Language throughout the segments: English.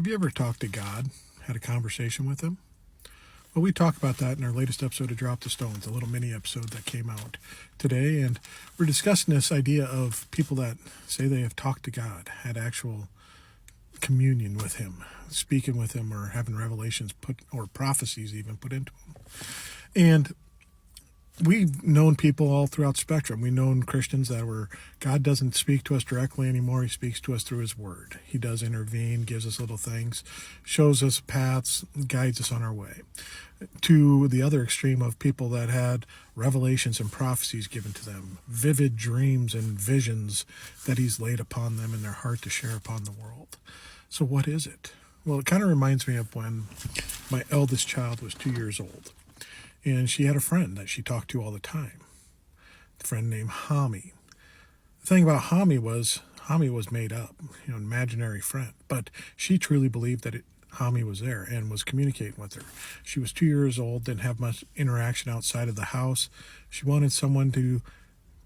Have you ever talked to God, had a conversation with him? Well, we talk about that in our latest episode of Drop the Stones, a little mini episode that came out today. And we're discussing this idea of people that say they have talked to God, had actual communion with him, speaking with him, or having revelations put, or prophecies even put into him. And we've known people all throughout the spectrum. We've known Christians that were, God doesn't speak to us directly anymore. He speaks to us through his word. He does intervene, gives us little things, shows us paths, guides us on our way. To the other extreme of people that had revelations and prophecies given to them, vivid dreams and visions that he's laid upon them in their heart to share upon the world. So what is it? Well, it kind of reminds me of when my eldest child was 2 years old. And she had a friend that she talked to all the time, a friend named Hami. The thing about Hami was made up, an imaginary friend. But she truly believed that Hami was there and was communicating with her. She was 2 years old, didn't have much interaction outside of the house. She wanted someone to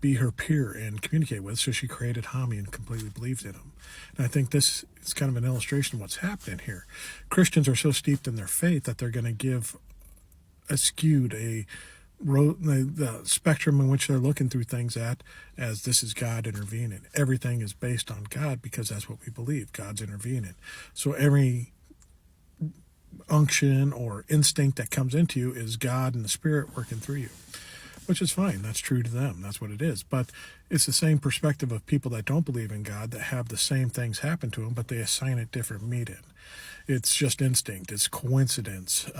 be her peer and communicate with, so she created Hami and completely believed in him. And I think this is kind of an illustration of what's happening here. Christians are so steeped in their faith that they're going to give the spectrum in which they're looking through things at as this is God intervening. Everything is based on God because that's what we believe. God's intervening. So every unction or instinct that comes into you is God and the Spirit working through you, which is fine. That's true to them. That's what it is. But it's the same perspective of people that don't believe in God that have the same things happen to them, but they assign it different meaning. It's just instinct. It's coincidence.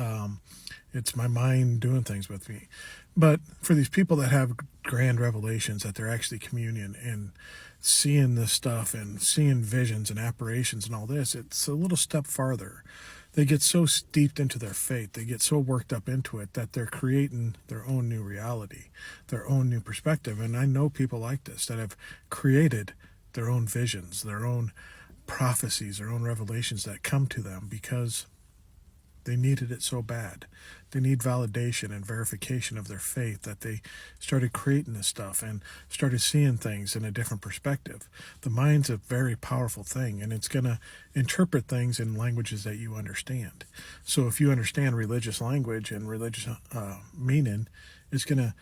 It's my mind doing things with me. But for these people that have grand revelations, that they're actually communion and seeing this stuff and seeing visions and apparitions and all this, it's a little step farther. They get so steeped into their faith, they get so worked up into it that they're creating their own new reality, their own new perspective. And I know people like this that have created their own visions, their own prophecies, their own revelations that come to them because they needed it so bad. They need validation and verification of their faith that they started creating this stuff and started seeing things in a different perspective. The mind's a very powerful thing, and it's going to interpret things in languages that you understand. So if you understand religious language and religious meaning, it's going to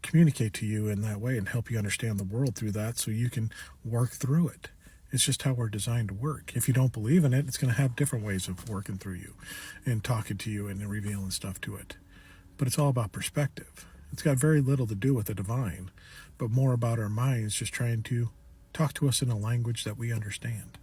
communicate to you in that way and help you understand the world through that so you can work through it. It's just how we're designed to work. If you don't believe in it, it's going to have different ways of working through you and talking to you and revealing stuff to it. But it's all about perspective. It's got very little to do with the divine, but more about our minds just trying to talk to us in a language that we understand.